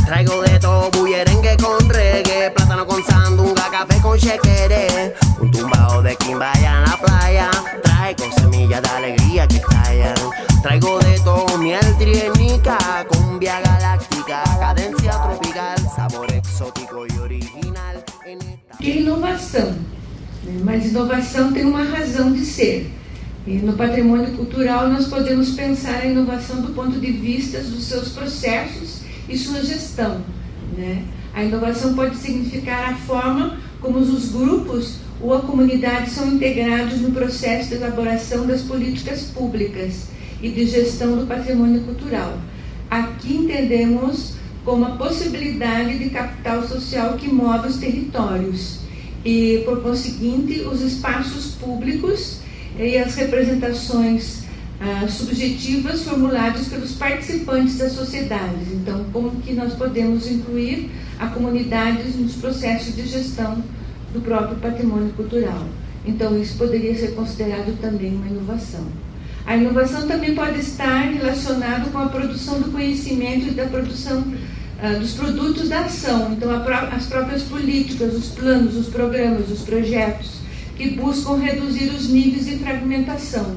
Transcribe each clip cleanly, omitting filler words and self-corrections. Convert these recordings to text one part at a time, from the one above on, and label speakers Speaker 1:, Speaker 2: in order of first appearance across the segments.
Speaker 1: Traigo de todo, bullerengue con reggae, plátano con sandunga, café con chequere, un tumbao de quimbaya en la playa, trae con semillas de alegría que estallan. Traigo de todo, miel trienica, cumbia galáctica, cadencia tropical, sabor exótico e original.
Speaker 2: Que inovação, né? Mas inovação tem uma razão de ser. E no patrimônio cultural nós podemos pensar a inovação do ponto de vista dos seus processos e sua gestão, né? A inovação pode significar a forma como os grupos ou a comunidade são integrados no processo de elaboração das políticas públicas e de gestão do patrimônio cultural. Aqui entendemos como a possibilidade de capital social que move os territórios e, por conseguinte, os espaços públicos e as representações subjetivas formuladas pelos participantes das sociedades. Então, como que nós podemos incluir a comunidade nos processos de gestão do próprio patrimônio cultural. Então, isso poderia ser considerado também uma inovação. A inovação também pode estar relacionada com a produção do conhecimento e da produção dos produtos da ação. Então, as próprias políticas, os planos, os programas, os projetos, que buscam reduzir os níveis de fragmentação,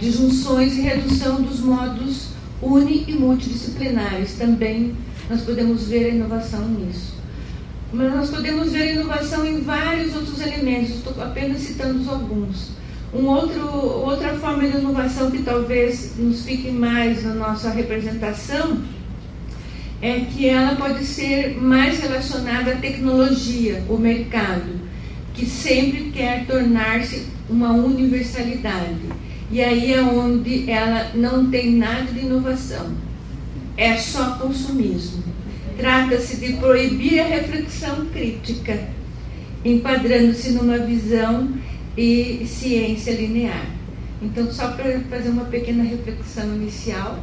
Speaker 2: disjunções e redução dos modos uni- e multidisciplinares. Também nós podemos ver a inovação nisso. Mas nós podemos ver a inovação em vários outros elementos, estou apenas citando alguns. Outra forma de inovação que talvez nos fique mais na nossa representação é que ela pode ser mais relacionada à tecnologia, o mercado, que sempre quer tornar-se uma universalidade. E aí é onde ela não tem nada de inovação, é só consumismo. Trata-se de proibir a reflexão crítica, enquadrando-se numa visão e ciência linear. Então, só para fazer uma pequena reflexão inicial,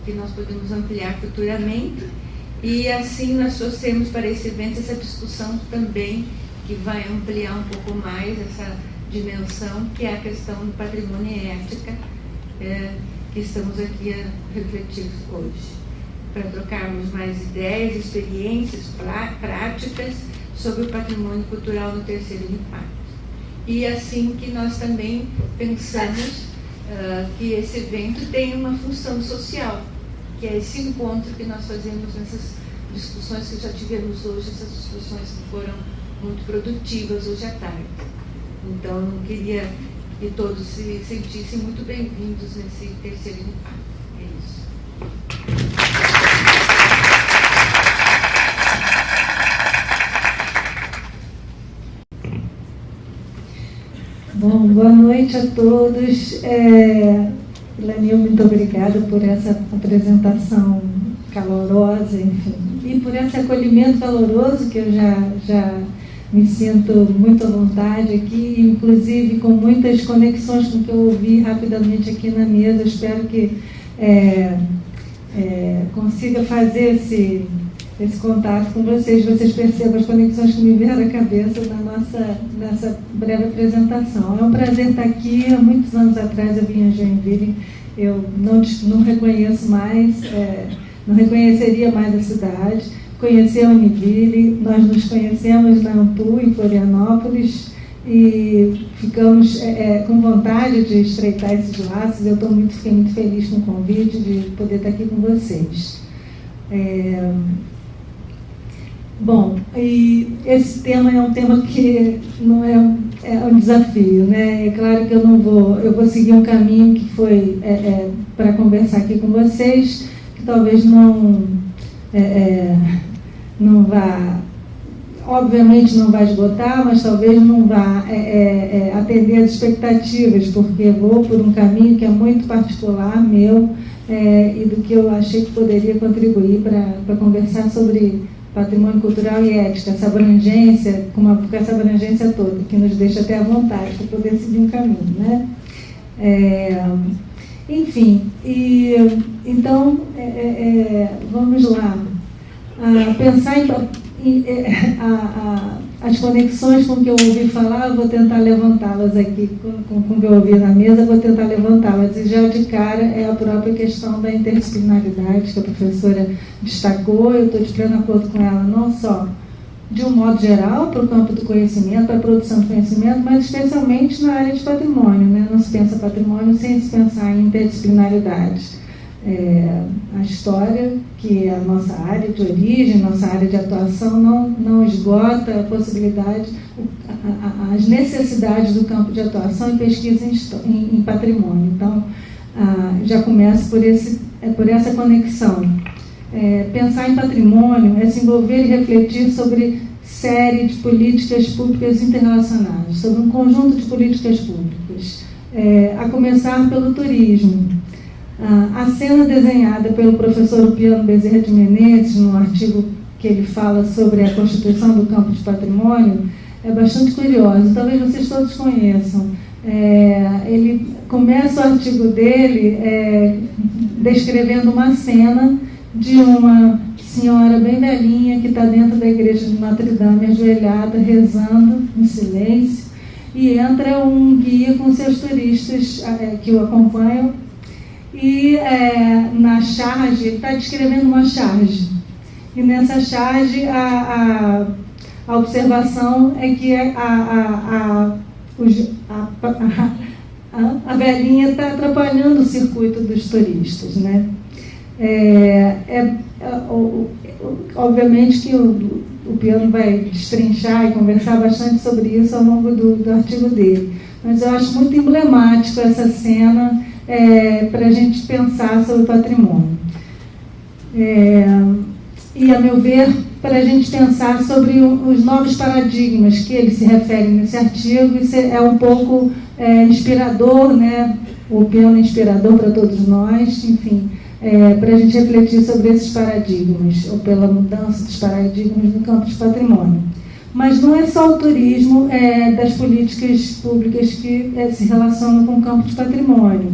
Speaker 2: que nós podemos ampliar futuramente, e assim nós trouxemos para esse evento essa discussão também, que vai ampliar um pouco mais essa dimensão, que é a questão do patrimônio e ética, que estamos aqui a refletir hoje, para trocarmos mais ideias, experiências práticas sobre o patrimônio cultural no terceiro impacto. E assim que nós também pensamos que esse evento tem uma função social, que é esse encontro que nós fazemos nessas discussões que já tivemos hoje, essas discussões que foram muito produtivas hoje à tarde. Então, eu queria que todos se sentissem muito bem-vindos nesse terceiro impacto. É isso.
Speaker 3: Bom, boa noite a todos. Lanil, muito obrigada por essa apresentação calorosa, enfim, e por esse acolhimento caloroso que eu já me sinto muito à vontade aqui, inclusive com muitas conexões com o que eu ouvi rapidamente aqui na mesa. Espero que consiga fazer esse contato com vocês percebam as conexões que me vieram à cabeça nessa breve apresentação. É um prazer estar aqui. Há muitos anos atrás eu vim a Joinville, eu não reconheço mais, não reconheceria mais a cidade. Conheci a Univille, nós nos conhecemos na Ampu, em Florianópolis, e ficamos com vontade de estreitar esses laços. Fiquei muito feliz com o convite de poder estar aqui com vocês. Bom, e esse tema é um tema que não é um desafio, né? É claro que eu vou seguir um caminho que foi para conversar aqui com vocês, que talvez não vá, obviamente não vai esgotar, mas talvez não vá atender às expectativas, porque vou por um caminho que é muito particular meu, e do que eu achei que poderia contribuir para conversar sobre patrimônio cultural e ética, essa abrangência, com essa abrangência toda, que nos deixa até à vontade para poder seguir um caminho, né? Enfim, então, vamos lá. Pensar as conexões com o que eu ouvi falar, eu vou tentar levantá-las aqui, com o que eu ouvi na mesa, vou tentar levantá-las. E já de cara é a própria questão da interdisciplinaridade que a professora destacou. Eu estou de pleno acordo com ela, não só de um modo geral para o campo do conhecimento, para a produção de conhecimento, mas especialmente na área de patrimônio, né? Não se pensa patrimônio sem se pensar em interdisciplinaridade. A história, que é a nossa área de origem, nossa área de atuação, não esgota a possibilidade, as necessidades do campo de atuação e pesquisa em patrimônio. Então, já começa por essa conexão. Pensar em patrimônio é se envolver e refletir sobre série de políticas públicas interrelacionadas, sobre um conjunto de políticas públicas, a começar pelo turismo. A cena desenhada pelo professor Upiano Bezerra de Menezes, no artigo que ele fala sobre a constituição do campo de patrimônio, é bastante curiosa, talvez vocês todos conheçam. Ele começa o artigo dele descrevendo uma cena de uma senhora bem velhinha que está dentro da igreja de Notre Dame, ajoelhada, rezando em silêncio, e entra um guia com seus turistas que o acompanham, e na charge, ele está descrevendo uma charge, e nessa charge a observação é que a velhinha está atrapalhando o circuito dos turistas, né? Obviamente que o Piano vai destrinchar e conversar bastante sobre isso ao longo do artigo dele, mas eu acho muito emblemático essa cena para a gente pensar sobre o patrimônio. E, a meu ver, para a gente pensar sobre os novos paradigmas que ele se refere nesse artigo, isso é um pouco inspirador, né? O Piano é inspirador para todos nós, enfim, para a gente refletir sobre esses paradigmas, ou pela mudança dos paradigmas no campo de patrimônio. Mas não é só o turismo das políticas públicas que se relacionam com o campo de patrimônio.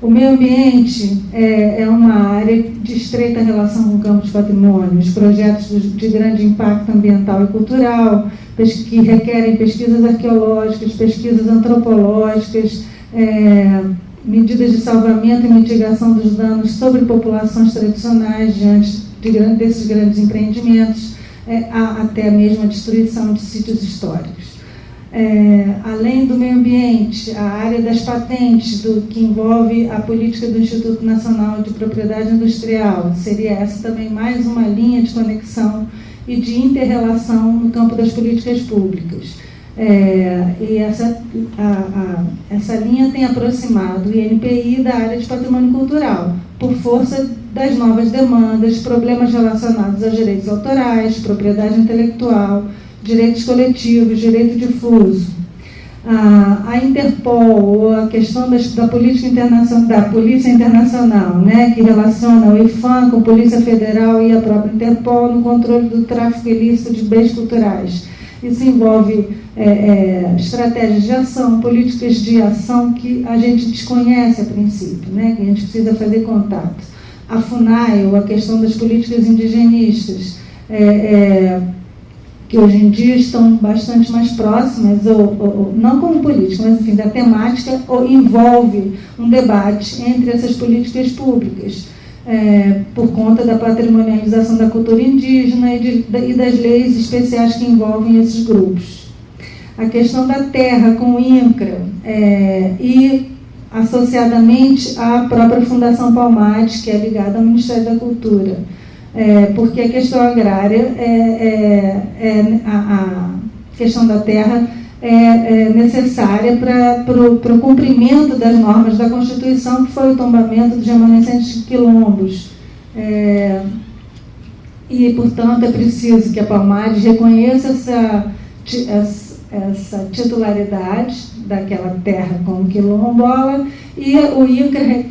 Speaker 3: O meio ambiente é uma área de estreita relação com o campo de patrimônio. Os projetos de grande impacto ambiental e cultural, que requerem pesquisas arqueológicas, pesquisas antropológicas, medidas de salvamento e mitigação dos danos sobre populações tradicionais diante desses grandes empreendimentos, até mesmo a destruição de sítios históricos. Além do meio ambiente, a área das patentes, que envolve a política do Instituto Nacional de Propriedade Industrial, seria essa também mais uma linha de conexão e de inter-relação no campo das políticas públicas. E essa linha tem aproximado o INPI da área de patrimônio cultural, por força das novas demandas, problemas relacionados aos direitos autorais, propriedade intelectual, direitos coletivos, direito difuso. A Interpol, ou a questão da política internacional, da Polícia Internacional, né, que relaciona o IFAM com a Polícia Federal e a própria Interpol no controle do tráfico ilícito de bens culturais. Isso envolve estratégias de ação, políticas de ação que a gente desconhece a princípio, né, que a gente precisa fazer contato. A FUNAI, ou a questão das políticas indigenistas, que hoje em dia estão bastante mais próximas, ou não como política, mas enfim, da temática, ou envolve um debate entre essas políticas públicas, por conta da patrimonialização da cultura indígena e das leis especiais que envolvem esses grupos. A questão da terra com o INCRA e, associadamente, a própria Fundação Palmares, que é ligada ao Ministério da Cultura. Porque a questão agrária, a questão da terra é necessária para o cumprimento das normas da Constituição, que foi o tombamento dos remanescentes quilombos. E, portanto, é preciso que a Palmares reconheça essa titularidade daquela terra como quilombola, e o INCRA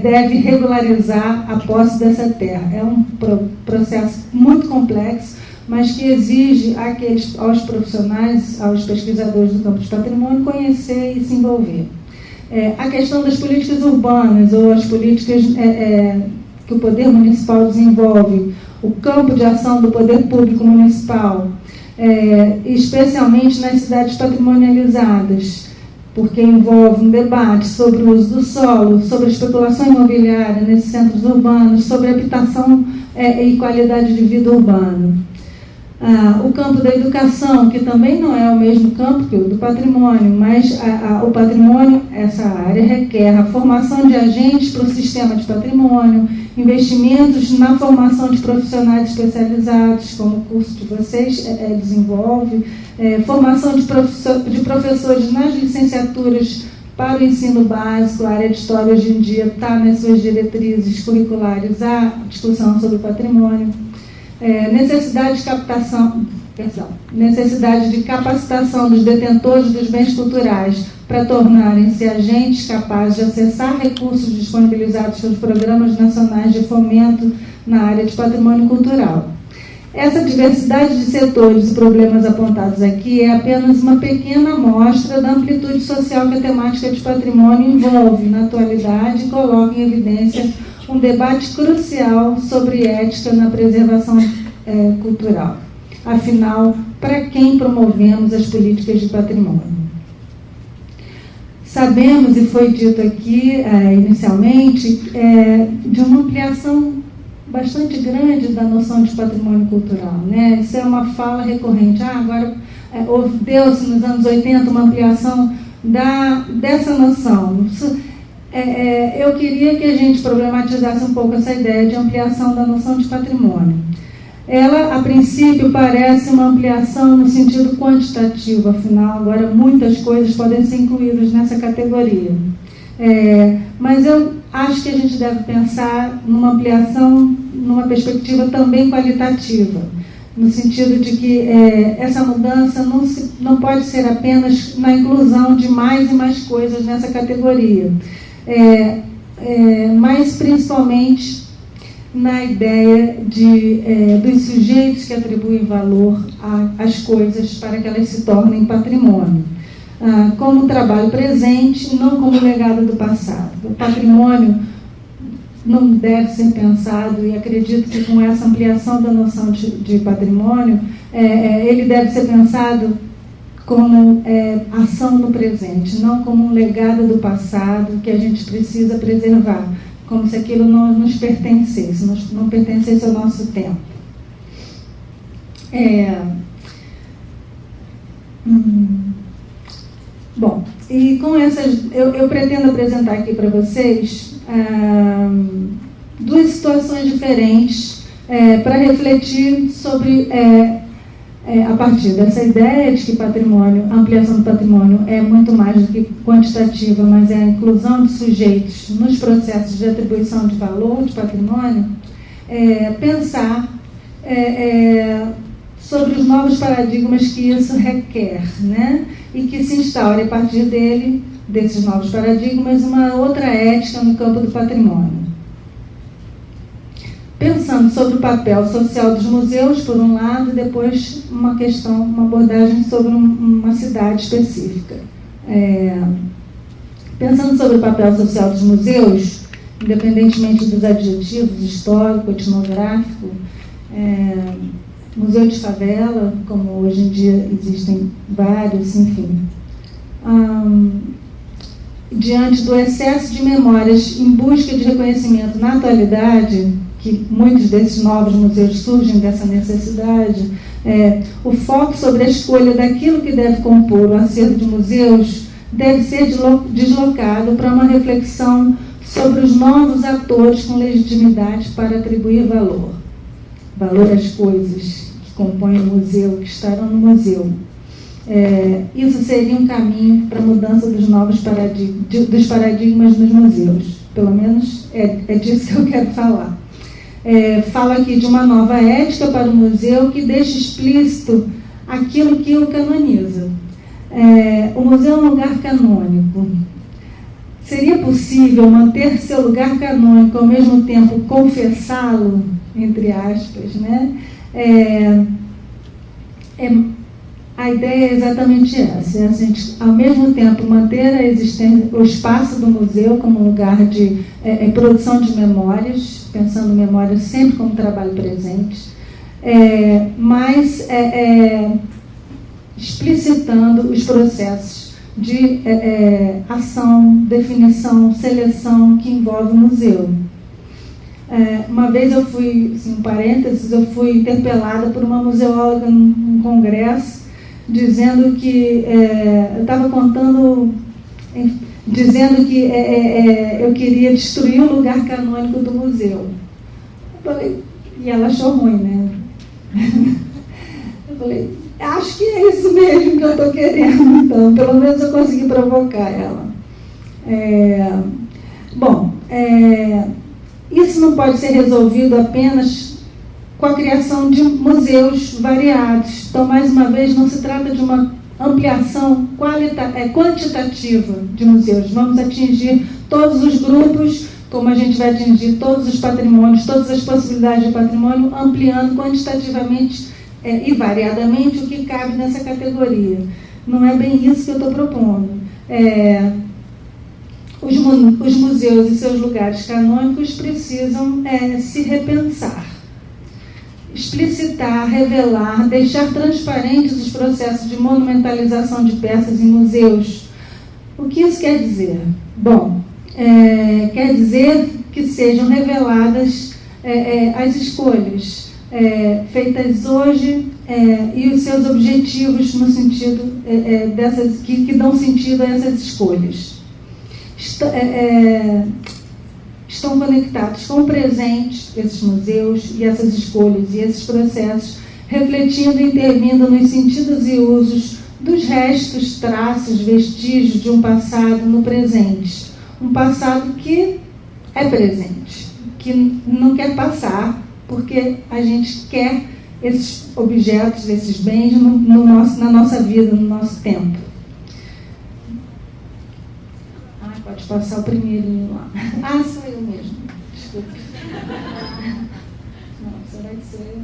Speaker 3: deve regularizar a posse dessa terra. É um processo muito complexo, mas que exige aos profissionais, aos pesquisadores do campo de patrimônio, conhecer e se envolver. A questão das políticas urbanas ou as políticas que o poder municipal desenvolve, o campo de ação do poder público municipal, especialmente nas cidades patrimonializadas, porque envolve um debate sobre o uso do solo, sobre a especulação imobiliária nesses centros urbanos, sobre habitação e qualidade de vida urbana. O campo da educação, que também não é o mesmo campo que o do patrimônio, mas o patrimônio, essa área, requer a formação de agentes para o sistema de patrimônio, investimentos na formação de profissionais especializados, como o curso que vocês desenvolvem, formação de professores nas licenciaturas para o ensino básico. A área de história hoje em dia está nas suas diretrizes curriculares a discussão sobre o patrimônio. Necessidade de capacitação dos detentores dos bens culturais para tornarem-se agentes capazes de acessar recursos disponibilizados pelos programas nacionais de fomento na área de patrimônio cultural. Essa diversidade de setores e problemas apontados aqui é apenas uma pequena amostra da amplitude social que a temática de patrimônio envolve na atualidade e coloca em evidência um debate crucial sobre ética na preservação cultural. Afinal, para quem promovemos as políticas de patrimônio? Sabemos, e foi dito aqui inicialmente, de uma ampliação bastante grande da noção de patrimônio cultural, né? Isso é uma fala recorrente. Agora, deu-se nos anos 80 uma ampliação dessa noção. Eu queria que a gente problematizasse um pouco essa ideia de ampliação da noção de patrimônio. Ela, a princípio, parece uma ampliação no sentido quantitativo, afinal, agora muitas coisas podem ser incluídas nessa categoria. Mas eu acho que a gente deve pensar numa ampliação, numa perspectiva também qualitativa, no sentido de que essa mudança não pode ser apenas na inclusão de mais e mais coisas nessa categoria, mas principalmente na ideia dos sujeitos que atribuem valor às coisas para que elas se tornem patrimônio, como trabalho presente, não como legado do passado. O patrimônio não deve ser pensado, e acredito que com essa ampliação da noção de patrimônio, ele deve ser pensado como ação no presente, não como um legado do passado que a gente precisa preservar, como se aquilo não nos pertencesse, não pertencesse ao nosso tempo. Bom, e com essas, eu pretendo apresentar aqui para vocês duas situações diferentes para refletir sobre, a partir dessa ideia de que patrimônio, a ampliação do patrimônio é muito mais do que quantitativa, mas é a inclusão de sujeitos nos processos de atribuição de valor de patrimônio, pensar sobre os novos paradigmas que isso requer, né? E que se instaure a partir desses novos paradigmas, uma outra ética no campo do patrimônio. Pensando sobre o papel social dos museus, por um lado, e depois uma abordagem sobre uma cidade específica. Pensando sobre o papel social dos museus, independentemente dos adjetivos, histórico, etnográfico, museu de favela, como hoje em dia existem vários, enfim. Diante do excesso de memórias em busca de reconhecimento na atualidade, que muitos desses novos museus surgem dessa necessidade, o foco sobre a escolha daquilo que deve compor o acervo de museus deve ser deslocado para uma reflexão sobre os novos atores com legitimidade para atribuir valor às coisas que compõem o museu, que estarão no museu. Isso seria um caminho para a mudança dos novos paradigmas nos museus. Pelo menos é disso que eu quero falar. Falo aqui de uma nova ética para o museu que deixa explícito aquilo que o canoniza. O museu é um lugar canônico. Seria possível manter seu lugar canônico ao mesmo tempo confessá-lo, entre aspas, né? A ideia é exatamente essa, é a gente, ao mesmo tempo, manter a existência, o espaço do museu como lugar de produção de memórias, pensando memórias sempre como trabalho presente, mas explicitando os processos de ação, definição, seleção que envolve o museu. Uma vez eu fui, assim, um parênteses, eu fui interpelada por uma museóloga num congresso, dizendo que eu estava contando, dizendo que eu queria destruir o lugar canônico do museu. Eu falei, e ela achou ruim, né? Eu falei, acho que é isso mesmo que eu estou querendo, então, pelo menos eu consegui provocar ela. Isso não pode ser resolvido apenas com a criação de museus variados. Então, mais uma vez, não se trata de uma ampliação quantitativa de museus. Vamos atingir todos os grupos, como a gente vai atingir todos os patrimônios, todas as possibilidades de patrimônio, ampliando quantitativamente e variadamente o que cabe nessa categoria. Não é bem isso que eu estou propondo. Os museus e seus lugares canônicos precisam se repensar, explicitar, revelar, deixar transparentes os processos de monumentalização de peças em museus. O que isso quer dizer? Bom, quer dizer que sejam reveladas as escolhas feitas hoje e os seus objetivos no sentido que dão sentido a essas escolhas. Estão conectados com o presente, esses museus e essas escolhas e esses processos, refletindo e intervindo nos sentidos e usos dos restos, traços, vestígios de um passado no presente. Um passado que é presente, que não quer passar, porque a gente quer esses objetos, esses bens na nossa vida, no nosso tempo. Pode passar o primeirinho lá. Sou eu mesmo. Desculpe. Não, será que sou eu?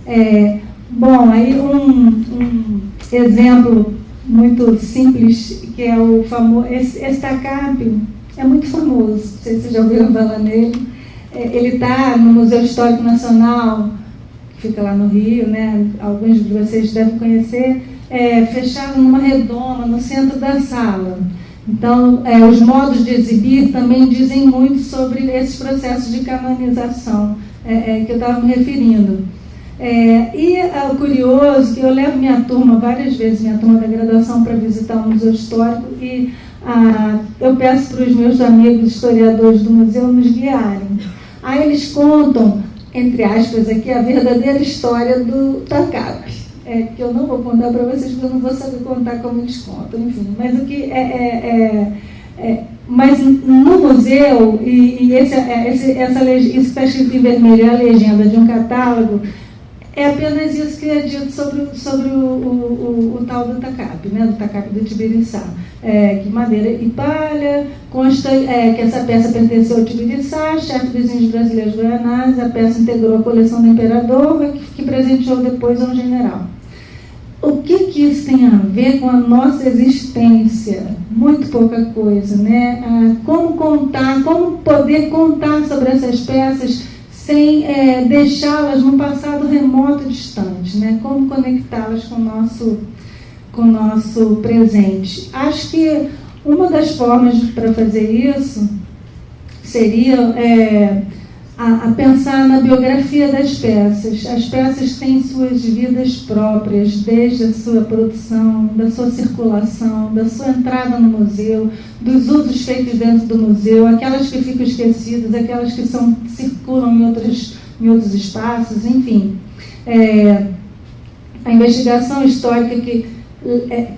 Speaker 3: Essa. Bom, aí um exemplo muito simples, que é o famoso... Esse tacape é muito famoso, não sei se vocês já ouviram falar nele. Ele está no Museu Histórico Nacional, que fica lá no Rio, né? Alguns de vocês devem conhecer. Fechado numa redoma no centro da sala. Então, os modos de exibir também dizem muito sobre esses processos de canonização que eu estava me referindo. O curioso, que eu levo minha turma várias vezes, minha turma da graduação, para visitar o Museu Histórico, e eu peço para os meus amigos historiadores do museu nos guiarem. Aí eles contam, entre aspas, aqui, a verdadeira história do tacape. Que eu não vou contar para vocês, porque eu não vou saber contar como eles contam, enfim. Mas o que mas no museu, isso que está escrito em vermelho é a legenda de um catálogo, é apenas isso que é dito sobre o tal do tacape, né, do tacape do Tibiriçá. Que madeira e palha, consta que essa peça pertenceu ao Tibiriçá, chefe dos índios brasileiros Guianás, a peça integrou a coleção do imperador, que presenteou depois ao general. O que isso tem a ver com a nossa existência? Muito pouca coisa, né? Como poder contar sobre essas peças sem deixá-las num passado remoto e distante, né? Como conectá-las com o nosso presente. Acho que uma das formas para fazer isso seria a pensar na biografia das peças. As peças têm suas vidas próprias, desde a sua produção, da sua circulação, da sua entrada no museu, dos usos feitos dentro do museu, aquelas que ficam esquecidas, aquelas que circulam em outros espaços, enfim. A investigação histórica que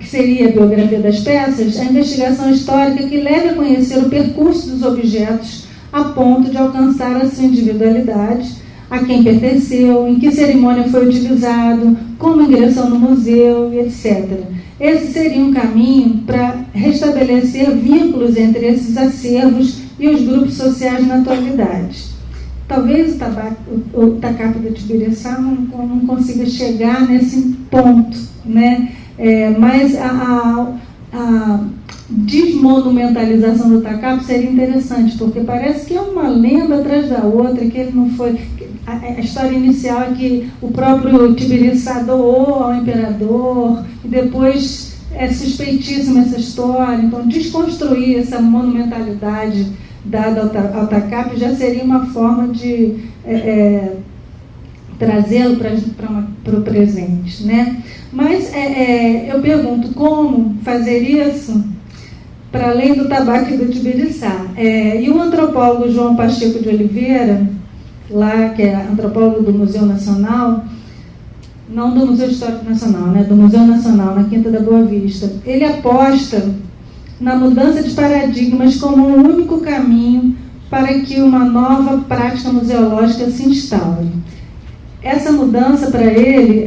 Speaker 3: seria a biografia das peças, a investigação histórica que leva a conhecer o percurso dos objetos a ponto de alcançar a sua individualidade, a quem pertenceu, em que cerimônia foi utilizado, como ingressou no museu, etc. Esse seria um caminho para restabelecer vínculos entre esses acervos e os grupos sociais na atualidade. talvez o tacape do Tibiriçá não consiga chegar nesse ponto, né? Mas a desmonumentalização do tacape seria interessante, porque parece que é uma lenda atrás da outra, que ele não foi... A história inicial é que o próprio Tibiriçá doou ao imperador, e depois é suspeitíssima essa história. Então, desconstruir essa monumentalidade dada ao tacape já seria uma forma de trazê-lo para o presente, né? Mas eu pergunto, como fazer isso para além do tabaco e do Tibiriçá? E o antropólogo João Pacheco de Oliveira, lá, que é antropólogo do Museu Nacional, não do Museu Histórico Nacional, né, do Museu Nacional, na Quinta da Boa Vista, ele aposta na mudança de paradigmas como o único caminho para que uma nova prática museológica se instaure. Essa mudança, para ele,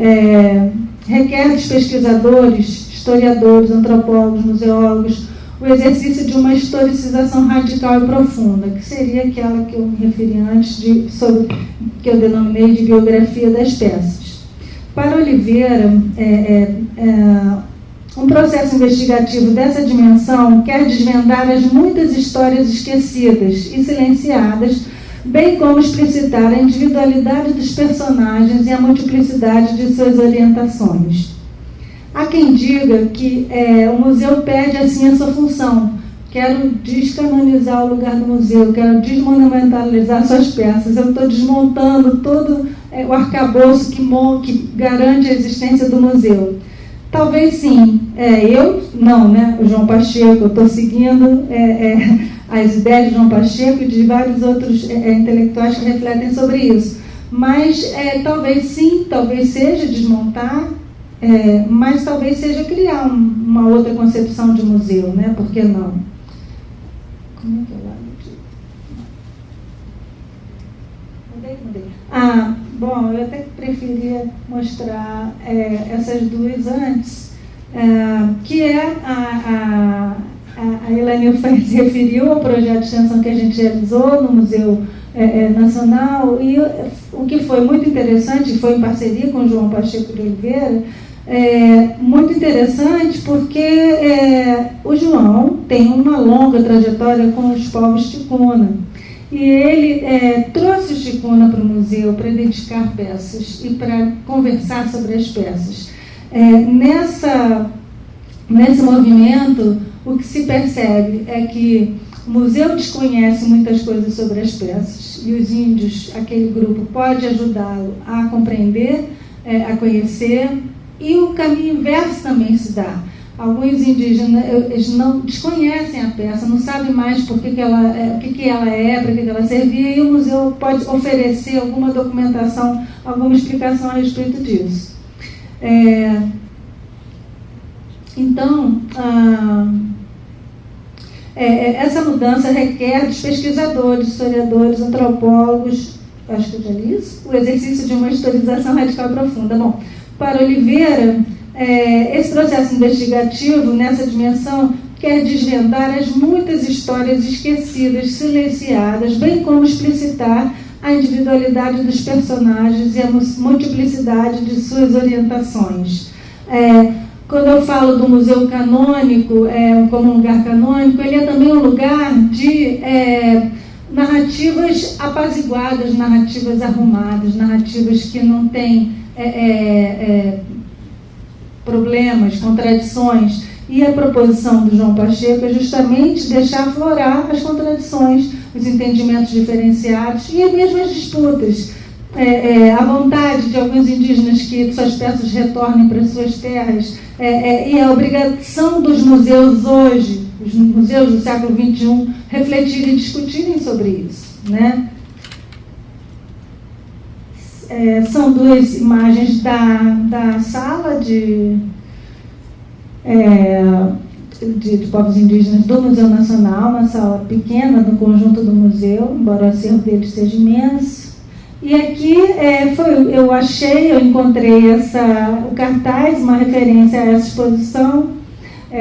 Speaker 3: requer dos pesquisadores, historiadores, antropólogos, museólogos, o exercício de uma historicização radical e profunda, que seria aquela que eu me referi antes, que eu denominei de biografia das peças. Para Oliveira, um processo investigativo dessa dimensão quer desvendar as muitas histórias esquecidas e silenciadas, bem como explicitar a individualidade dos personagens e a multiplicidade de suas orientações. Há quem diga que o museu perde assim a sua função. Quero descanonizar o lugar do museu, quero desmonumentalizar suas peças. Eu estou desmontando todo o arcabouço que garante a existência do museu. Talvez sim. Eu não, né? O João Pacheco, eu estou seguindo as ideias de João Pacheco e de vários outros intelectuais que refletem sobre isso. Mas talvez sim, talvez seja desmontar, mas talvez seja criar uma outra concepção de museu, né? Por que não? Como é que eu mudei? Bom, eu até preferia mostrar essas duas antes, que a Elaine se referiu ao projeto de extensão que a gente realizou no Museu Nacional, e o que foi muito interessante, foi em parceria com o João Pacheco de Oliveira, muito interessante porque o João tem uma longa trajetória com os povos ticuna, e ele trouxe o ticuna para o museu para dedicar peças e para conversar sobre as peças. Nesse movimento, o que se percebe é que o museu desconhece muitas coisas sobre as peças, e os índios, aquele grupo, pode ajudá-lo a compreender, a conhecer, e o caminho inverso também se dá. Alguns indígenas eles não desconhecem a peça, não sabem mais o que ela é, para que ela servia, e o museu pode oferecer alguma documentação, alguma explicação a respeito disso. Então, essa mudança requer dos pesquisadores, historiadores, antropólogos, acho que eu já li isso, o exercício de uma historização radical profunda. Bom, para Oliveira, esse processo investigativo, nessa dimensão, quer desvendar as muitas histórias esquecidas, silenciadas, bem como explicitar a individualidade dos personagens e a multiplicidade de suas orientações. Quando eu falo do museu canônico como um lugar canônico, ele é também um lugar de narrativas apaziguadas, narrativas arrumadas, narrativas que não têm problemas, contradições. E a proposição do João Pacheco é justamente deixar aflorar as contradições, os entendimentos diferenciados e mesmo as disputas. A vontade de alguns indígenas que suas peças retornem para suas terras, e a obrigação dos museus hoje, os museus do século XXI, refletirem e discutirem sobre isso, né? São duas imagens da sala de povos indígenas do Museu Nacional, uma sala pequena do conjunto do museu, embora o acervo deles seja imenso. E aqui eu encontrei o cartaz, uma referência a essa exposição,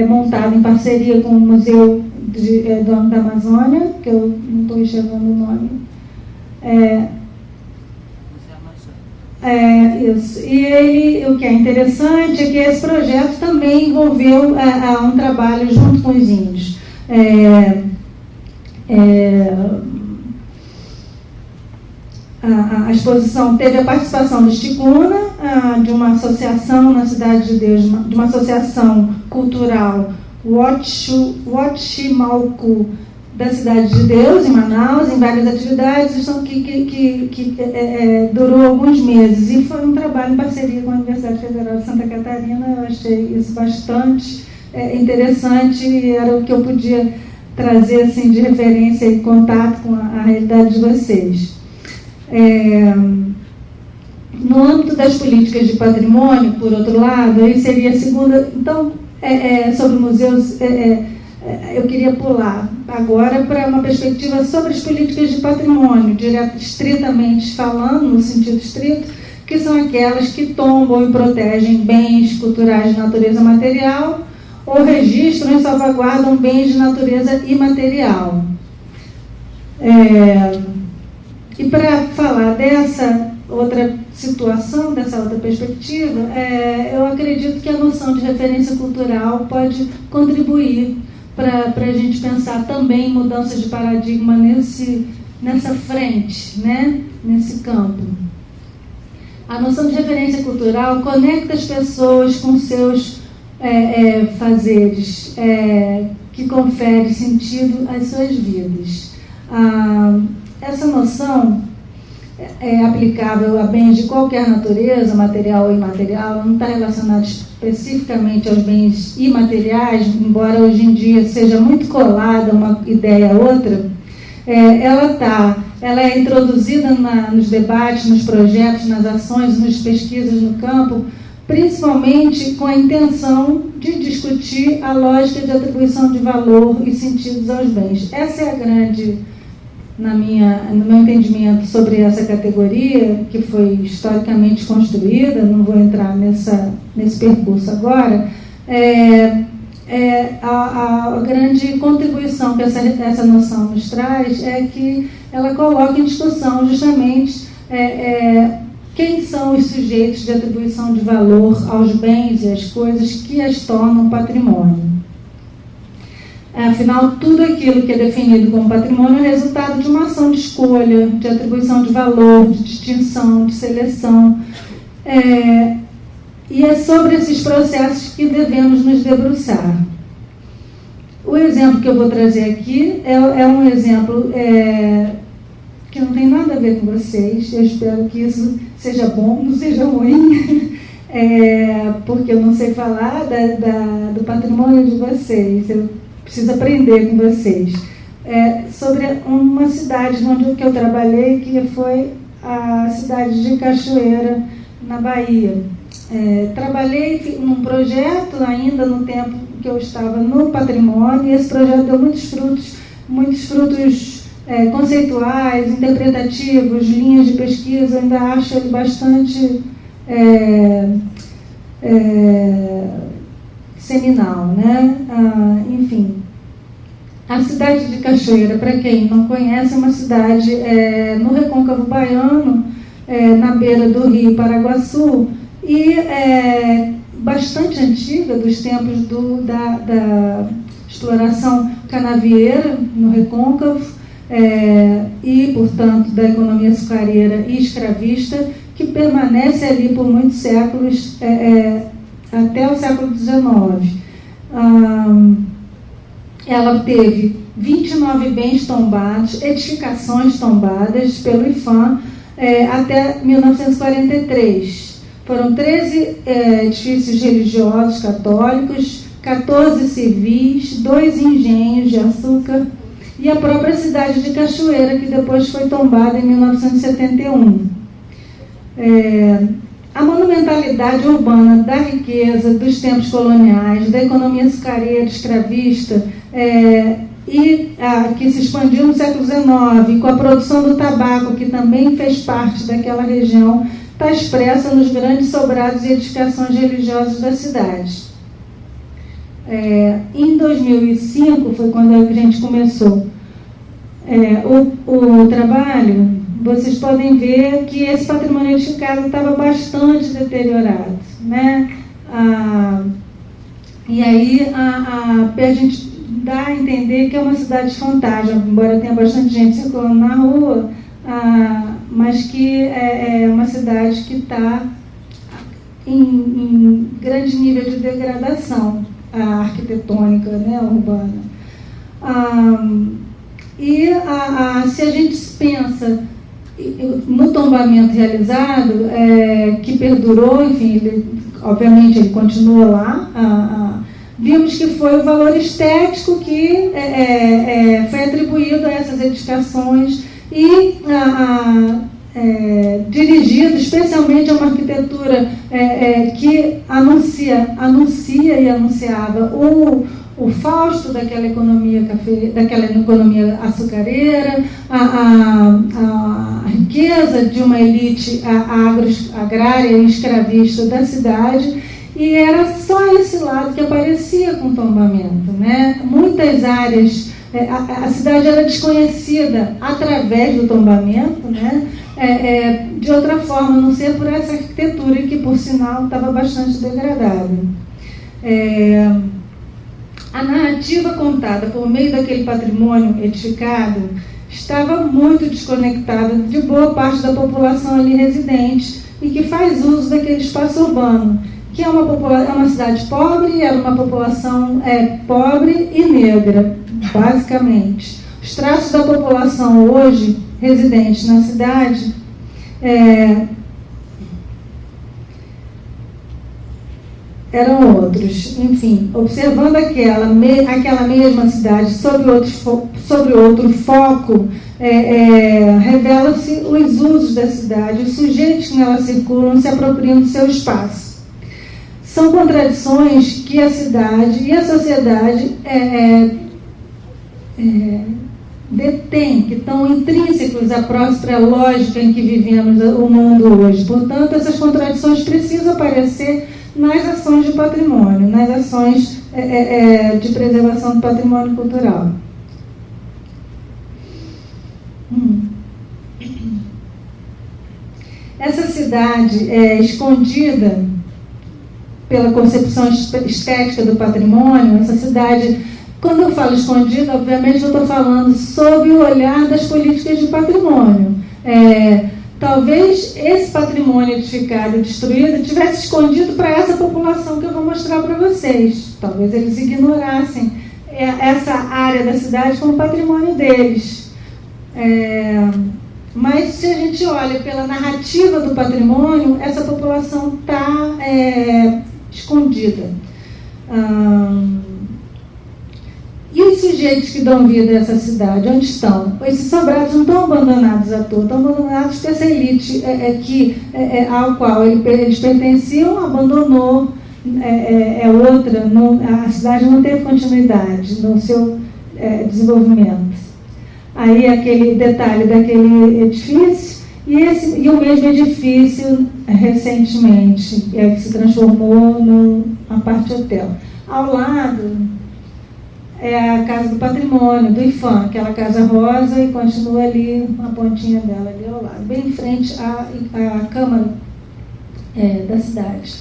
Speaker 3: montada em parceria com o Museu da Amazônia, que eu não estou enxergando o nome, Isso. E o que é interessante é que esse projeto também envolveu um trabalho junto com os índios. A exposição teve a participação do Ticuna, de uma associação na Cidade de Deus, de uma associação cultural Huachimalcu da Cidade de Deus, em Manaus, em várias atividades, que durou alguns meses. E foi um trabalho em parceria com a Universidade Federal de Santa Catarina. Eu achei isso bastante interessante e era o que eu podia trazer assim, de referência e contato com a realidade de vocês. No âmbito das políticas de patrimônio, por outro lado, aí seria a segunda. Então, sobre museus, eu queria pular agora para uma perspectiva sobre as políticas de patrimônio, estritamente falando, no sentido estrito, que são aquelas que tombam e protegem bens culturais de natureza material ou registram e salvaguardam bens de natureza imaterial. E para falar dessa outra situação, dessa outra perspectiva, eu acredito que a noção de referência cultural pode contribuir para a gente pensar também mudanças de paradigma nessa frente, né? Nesse campo. A noção de referência cultural conecta as pessoas com seus fazeres, que confere sentido às suas vidas. Essa noção é aplicável a bens de qualquer natureza, material ou imaterial, não está relacionada especificamente aos bens imateriais, embora hoje em dia seja muito colada uma ideia a outra. Ela é introduzida nos debates, nos projetos, nas ações, nas pesquisas no campo, principalmente com a intenção de discutir a lógica de atribuição de valor e sentidos aos bens. Essa é a grande, no meu entendimento sobre essa categoria, que foi historicamente construída, não vou entrar nesse percurso agora, a grande contribuição que essa noção nos traz é que ela coloca em discussão justamente quem são os sujeitos de atribuição de valor aos bens e às coisas que as tornam patrimônio. Afinal, tudo aquilo que é definido como patrimônio é resultado de uma ação de escolha, de atribuição de valor, de distinção, de seleção. E é sobre esses processos que devemos nos debruçar. O exemplo que eu vou trazer aqui é um exemplo que não tem nada a ver com vocês. Eu espero que isso seja bom, não seja ruim, porque eu não sei falar do patrimônio de vocês. Eu preciso aprender com vocês. Sobre uma cidade que eu trabalhei, que foi a cidade de Cachoeira, na Bahia. Trabalhei num projeto ainda no tempo que eu estava no patrimônio, e esse projeto deu muitos frutos conceituais, interpretativos, linhas de pesquisa. Eu ainda acho ele bastante seminal, né? Enfim, a cidade de Cachoeira, para quem não conhece, é uma cidade no recôncavo baiano, na beira do rio Paraguaçu, e bastante antiga, dos tempos da exploração canavieira no recôncavo, e, portanto, da economia açucareira e escravista, que permanece ali por muitos séculos, até o século XIX. Ela teve 29 bens tombados, edificações tombadas pelo IPHAN até 1943. Foram 13 edifícios religiosos católicos, 14 civis, 2 engenhos de açúcar e a própria cidade de Cachoeira, que depois foi tombada em 1971. A monumentalidade urbana da riqueza dos tempos coloniais, da economia açucareira escravista, que se expandiu no século XIX, com a produção do tabaco, que também fez parte daquela região, está expressa nos grandes sobrados e edificações religiosas da cidade. Em 2005 foi quando a gente começou o trabalho. vocês podem ver que esse patrimônio edificado estava bastante deteriorado, né? E aí a gente dá a entender que é uma cidade fantasma, embora tenha bastante gente circulando na rua, mas que é uma cidade que está em grande nível de degradação arquitetônica, né, urbana. Se a gente pensa no tombamento realizado, que perdurou, enfim, obviamente ele continua lá, vimos que foi o valor estético que foi atribuído a essas edificações e dirigido especialmente a uma arquitetura que anuncia e anunciava o fausto daquela economia açucareira, a riqueza de uma elite agrária e escravista da cidade, e era só esse lado que aparecia com o tombamento, né? Muitas áreas, a cidade era desconhecida através do tombamento, né? De outra forma, a não ser por essa arquitetura que, por sinal, estava bastante degradada. A narrativa contada por meio daquele patrimônio edificado estava muito desconectada de boa parte da população ali residente e que faz uso daquele espaço urbano, que é uma cidade pobre, era uma população pobre e negra, basicamente. Os traços da população hoje residente na cidade eram outros. Enfim, observando aquela mesma cidade sobre outro foco, revela-se os usos da cidade, os sujeitos que nela circulam se apropriam do seu espaço. São contradições que a cidade e a sociedade detêm, que estão intrínsecos à própria lógica em que vivemos o mundo hoje. Portanto, essas contradições precisam aparecer nas ações de patrimônio, nas ações de preservação do patrimônio cultural. Essa cidade escondida pela concepção estética do patrimônio, essa cidade, quando eu falo escondida, obviamente eu estou falando sob o olhar das políticas de patrimônio. Talvez esse patrimônio edificado e destruído tivesse escondido para essa população que eu vou mostrar para vocês. Talvez eles ignorassem essa área da cidade como patrimônio deles. Mas se a gente olha pela narrativa do patrimônio, essa população está escondida. E os sujeitos que dão vida a essa cidade, onde estão? Esses sobrados não estão abandonados à toa, estão abandonados porque essa elite ao qual eles pertenciam abandonou, outra, a cidade não teve continuidade no seu desenvolvimento. Aí aquele detalhe daquele edifício, e o mesmo edifício recentemente, que se transformou numa parte hotel. Ao lado é a Casa do Patrimônio, do IFAM, aquela casa rosa, e continua ali, uma pontinha dela ali ao lado, bem em frente à Câmara da cidade.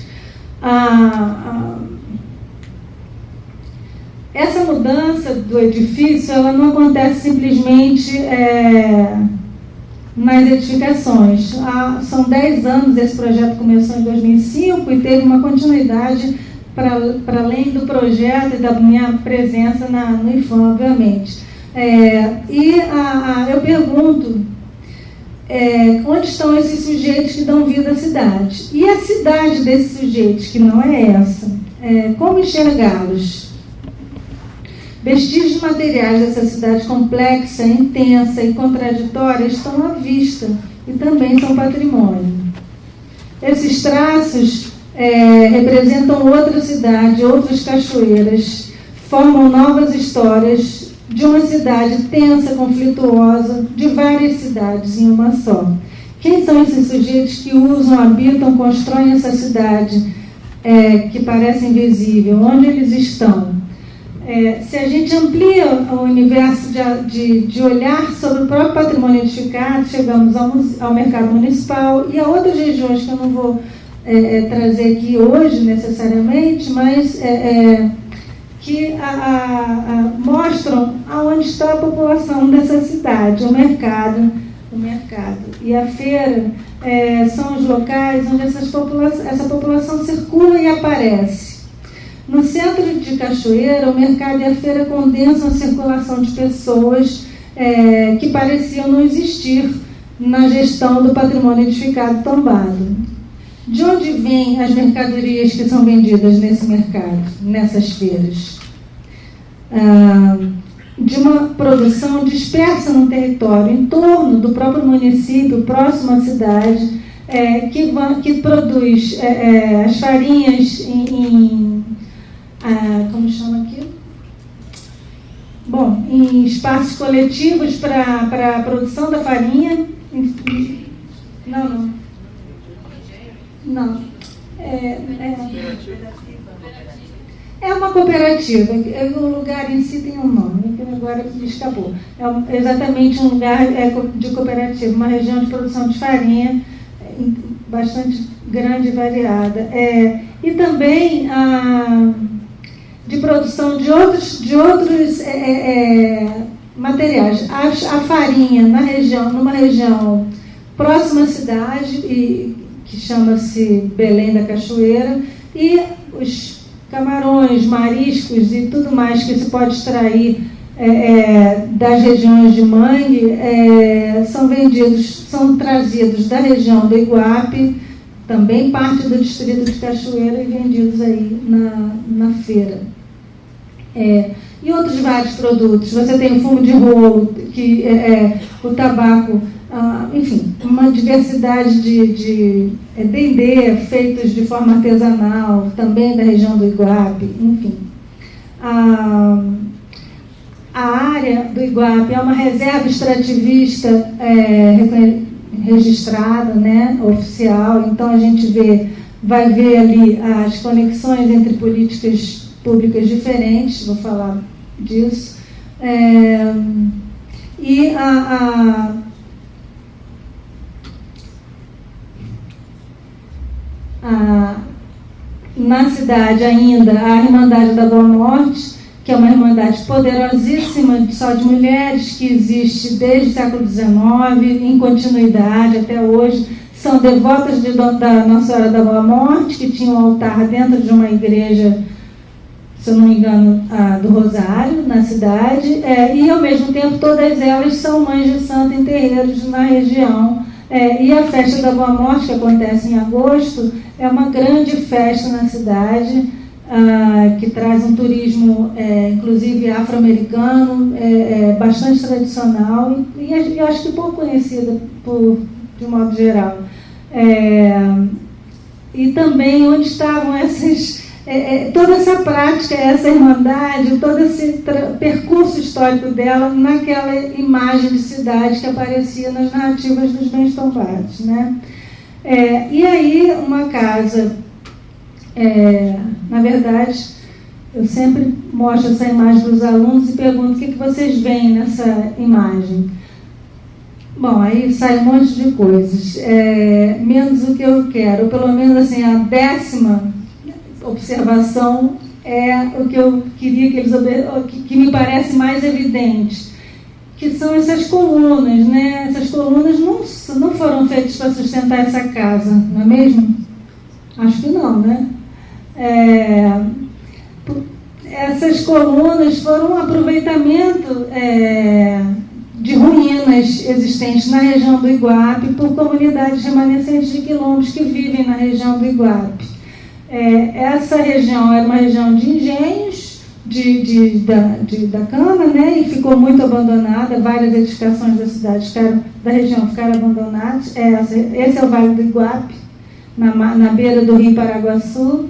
Speaker 3: Essa mudança do edifício, ela não acontece simplesmente nas edificações. São 10 anos, esse projeto começou em 2005 e teve uma continuidade para além do projeto e da minha presença no IFAM, obviamente. Eu pergunto, onde estão esses sujeitos que dão vida à cidade? E a cidade desses sujeitos, que não é essa? Como enxergá-los? Vestígios materiais dessa cidade complexa, intensa e contraditória estão à vista e também são patrimônio. Esses traços representam outra cidade, outras cachoeiras, formam novas histórias de uma cidade tensa, conflituosa, de várias cidades em uma só. Quem são esses sujeitos que usam, habitam, constroem essa cidade que parece invisível? Onde eles estão? Se a gente amplia o universo de olhar sobre o próprio patrimônio edificado, chegamos ao mercado municipal e a outras regiões que eu não vou trazer aqui hoje necessariamente, mas que mostram aonde está a população dessa cidade, o mercado. E a feira são os locais onde essa população circula e aparece. No centro de Cachoeira, o mercado e a feira condensam a circulação de pessoas que pareciam não existir na gestão do patrimônio edificado tombado. De onde vêm as mercadorias que são vendidas nesse mercado, nessas feiras? De uma produção dispersa no território, em torno do próprio município, próximo à cidade, que produz as farinhas como chama aqui? Bom, em espaços coletivos para a produção da farinha. Não. É uma cooperativa. O lugar em si tem um nome, que agora me escapou. É exatamente um lugar de cooperativa, uma região de produção de farinha bastante grande e variada. E também de produção de outros materiais. A farinha numa região próxima à cidade, que chama-se Belém da Cachoeira, e os camarões, mariscos e tudo mais que se pode extrair das regiões de mangue são trazidos da região do Iguape, também parte do distrito de Cachoeira, e vendidos aí na feira. E outros vários produtos. Você tem o fumo de rolo, o tabaco, enfim, uma diversidade de dendê feitos de forma artesanal, também da região do Iguape, enfim. A área do Iguape é uma reserva extrativista registrada, né, oficial, então a gente vai ver ali as conexões entre políticas públicas diferentes, vou falar disso, e na cidade ainda a Irmandade da Boa Morte, que é uma irmandade poderosíssima só de mulheres, que existe desde o século XIX, em continuidade até hoje. São devotas da Nossa Senhora da Boa Morte, que tinha um altar dentro de uma igreja, se eu não me engano, do Rosário, na cidade, e ao mesmo tempo todas elas são mães de santo em terreiros na região. E a festa da Boa Morte, que acontece em agosto, é uma grande festa na cidade, que traz um turismo, inclusive afro-americano, bastante tradicional e acho que pouco conhecida de modo geral. E também onde estavam toda essa prática, essa irmandade, todo esse percurso histórico dela naquela imagem de cidade que aparecia nas narrativas dos bens tombados, né? E aí uma casa, na verdade, eu sempre mostro essa imagem para os alunos e pergunto o que vocês veem nessa imagem. Bom, aí sai um monte de coisas, menos o que eu quero, ou pelo menos assim, a 10ª observação é o que eu queria que me parece mais evidente, que são essas colunas, né? Essas colunas não foram feitas para sustentar essa casa, não é mesmo? Acho que não, né? Essas colunas foram um aproveitamento de ruínas existentes na região do Iguape por comunidades remanescentes de quilombos que vivem na região do Iguape. Essa região era uma região de engenhos da cana, né, e ficou muito abandonada. Várias edificações da cidade da região ficaram abandonadas. Esse é o Vale do Iguape, na beira do Rio Paraguaçu.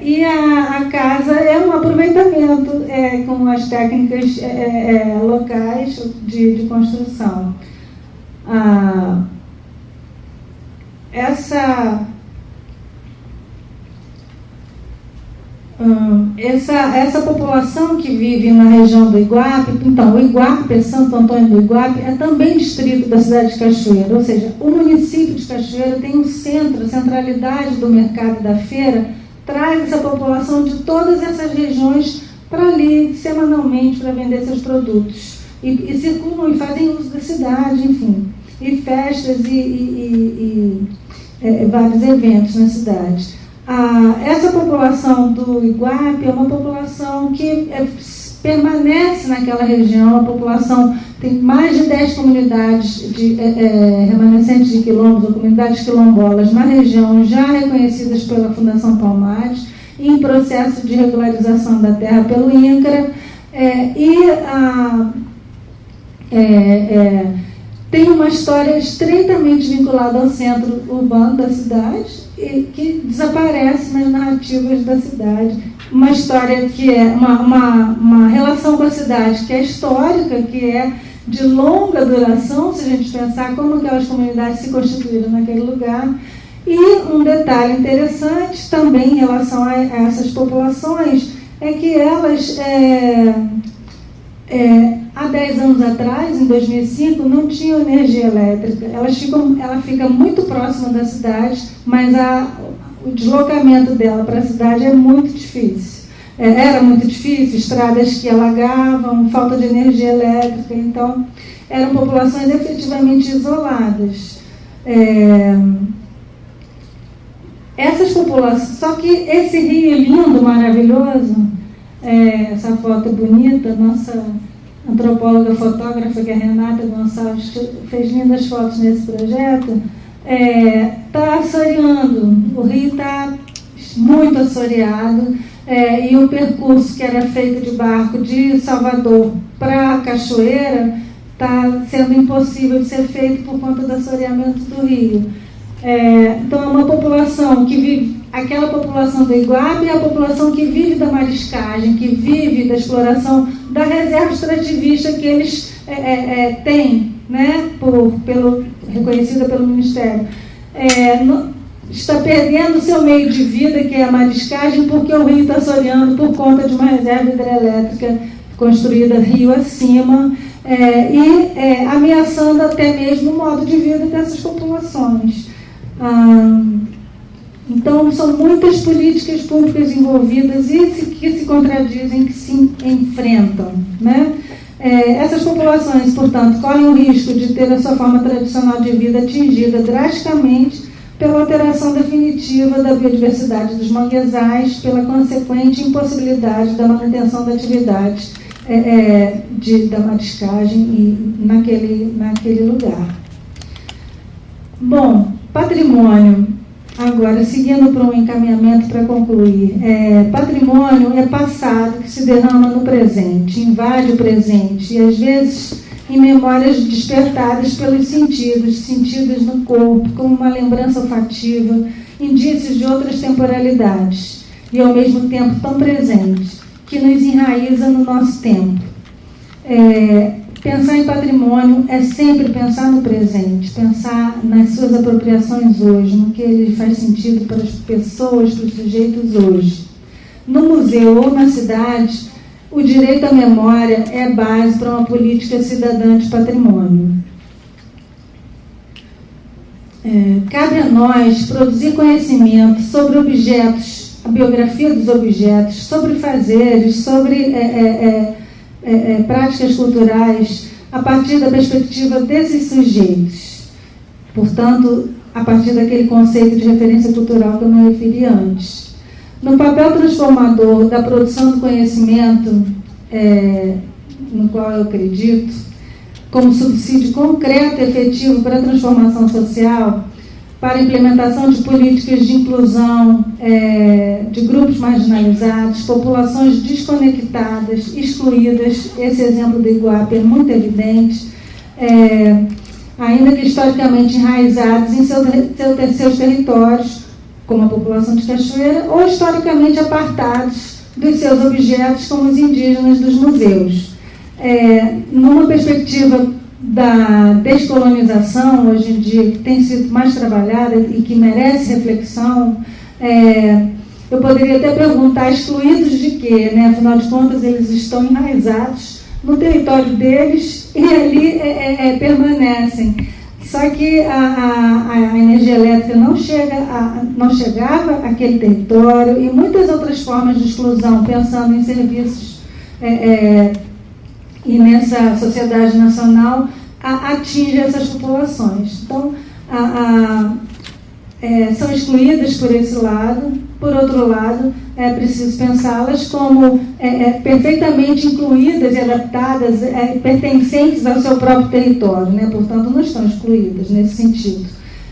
Speaker 3: E a casa é um aproveitamento com as técnicas locais de construção. essa população que vive na região do Iguape, então, o Iguape, Santo Antônio do Iguape, é também distrito da cidade de Cachoeira, ou seja, o município de Cachoeira tem um centro, a centralidade do mercado e da feira, traz essa população de todas essas regiões para ali, semanalmente, para vender seus produtos. E circulam e fazem uso da cidade, enfim, e festas e vários eventos na cidade. Essa população do Iguape é uma população que permanece naquela região, a população tem mais de 10 comunidades remanescentes de quilombos ou comunidades quilombolas na região, já reconhecidas pela Fundação Palmares, em processo de regularização da terra pelo INCRA, tem uma história estreitamente vinculada ao centro urbano da cidade e que desaparece nas narrativas da cidade. Uma história que é uma relação com a cidade que é histórica, que é de longa duração, se a gente pensar como aquelas comunidades se constituíram naquele lugar. E um detalhe interessante também em relação a essas populações é que elas, há 10 anos atrás, em 2005, não tinham energia elétrica. Ela fica muito próxima da cidade, mas o deslocamento dela para a cidade é muito difícil. Era muito difícil, estradas que alagavam, falta de energia elétrica, então eram populações efetivamente isoladas. Essas populações, só que esse rio lindo, maravilhoso, essa foto bonita, nossa antropóloga fotógrafa, que é a Renata Gonçalves, que fez lindas fotos nesse projeto, está assoreando, o rio está muito assoreado, e o percurso que era feito de barco de Salvador para Cachoeira está sendo impossível de ser feito por conta do assoreamento do rio. Então é uma população que vive, aquela população do Iguape é a população que vive da mariscagem, que vive da exploração da reserva extrativista que eles têm, né, reconhecida pelo Ministério. Está perdendo o seu meio de vida, que é a mariscagem, porque o rio está assoreando por conta de uma reserva hidrelétrica construída rio acima, ameaçando até mesmo o modo de vida dessas populações. Então, são muitas políticas públicas envolvidas e que se contradizem, que se enfrentam, né? Essas populações, portanto, correm o risco de ter a sua forma tradicional de vida atingida drasticamente pela alteração definitiva da biodiversidade dos manguezais, pela consequente impossibilidade da manutenção da atividade da mariscagem naquele lugar. Bom, patrimônio. Agora, seguindo para um encaminhamento para concluir. Patrimônio é passado que se derrama no presente, invade o presente, e às vezes em memórias despertadas pelos sentidos no corpo, como uma lembrança olfativa, indícios de outras temporalidades, e ao mesmo tempo tão presente, que nos enraiza no nosso tempo. Pensar em patrimônio é sempre pensar no presente, pensar nas suas apropriações hoje, no que ele faz sentido para as pessoas, para os sujeitos hoje. No museu ou na cidade, o direito à memória é base para uma política cidadã de patrimônio. Cabe a nós produzir conhecimento sobre objetos, a biografia dos objetos, sobre fazeres, sobre práticas culturais, a partir da perspectiva desses sujeitos. Portanto, a partir daquele conceito de referência cultural que eu me referi antes. No papel transformador da produção do conhecimento, no qual eu acredito, como subsídio concreto e efetivo para a transformação social, para a implementação de políticas de inclusão de grupos marginalizados, populações desconectadas, excluídas. Esse exemplo do Iguape é muito evidente, ainda que historicamente enraizados em seus territórios, como a população de Cachoeira, ou historicamente apartados dos seus objetos, como os indígenas dos museus. Numa perspectiva da descolonização, hoje em dia, que tem sido mais trabalhada e que merece reflexão, Eu poderia até perguntar, excluídos de quê? Né? Afinal de contas, eles estão enraizados no território deles e ali permanecem. Só que a energia elétrica não chegava àquele território e muitas outras formas de exclusão, pensando em serviços e nessa sociedade nacional, atinge essas populações. Então, são excluídas por esse lado. Por outro lado, é preciso pensá-las como perfeitamente incluídas e adaptadas, pertencentes ao seu próprio território, né? Portanto, não estão excluídas nesse sentido.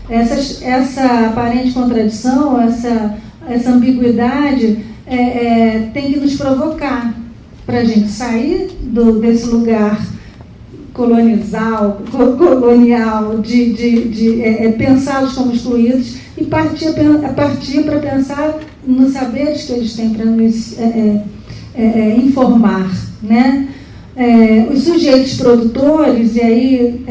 Speaker 3: Essa aparente contradição, essa ambiguidade tem que nos provocar para a gente sair desse lugar colonial, de pensá-los como excluídos e partir para pensar nos saberes que eles têm para nos informar, né? Os sujeitos produtores, e aí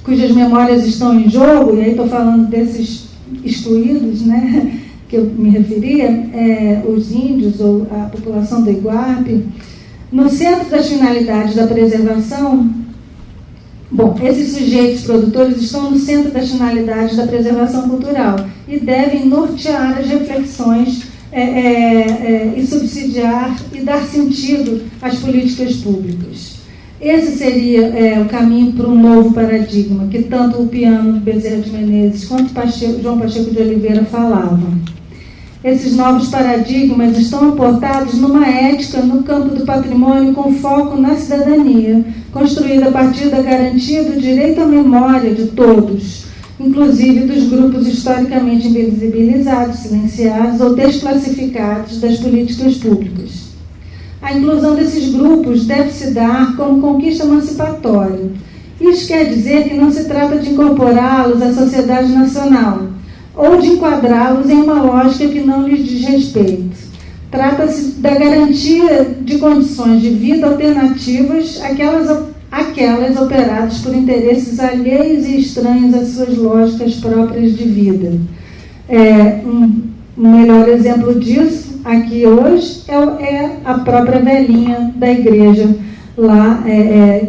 Speaker 3: cujas memórias estão em jogo, e aí estou falando desses excluídos, né, que eu me referia, os índios ou a população do Iguape, no centro das finalidades da preservação. Bom, esses sujeitos produtores estão no centro das finalidades da preservação cultural e devem nortear as reflexões e subsidiar e dar sentido às políticas públicas. Esse seria o caminho para um novo paradigma, que tanto o Piano Bezerra de Menezes quanto João Pacheco de Oliveira falavam. Esses novos paradigmas estão aportados numa ética no campo do patrimônio com foco na cidadania, construída a partir da garantia do direito à memória de todos, inclusive dos grupos historicamente invisibilizados, silenciados ou desclassificados das políticas públicas. A inclusão desses grupos deve se dar como conquista emancipatória. Isso quer dizer que não se trata de incorporá-los à sociedade nacional, ou de enquadrá-los em uma lógica que não lhes diz respeito. Trata-se da garantia de condições de vida alternativas àquelas operadas por interesses alheios e estranhos às suas lógicas próprias de vida. Um melhor exemplo disso, aqui hoje, é a própria velhinha da igreja, lá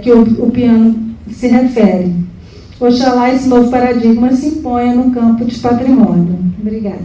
Speaker 3: que o Piano se refere. Oxalá esse novo paradigma se imponha no campo de patrimônio. Obrigada.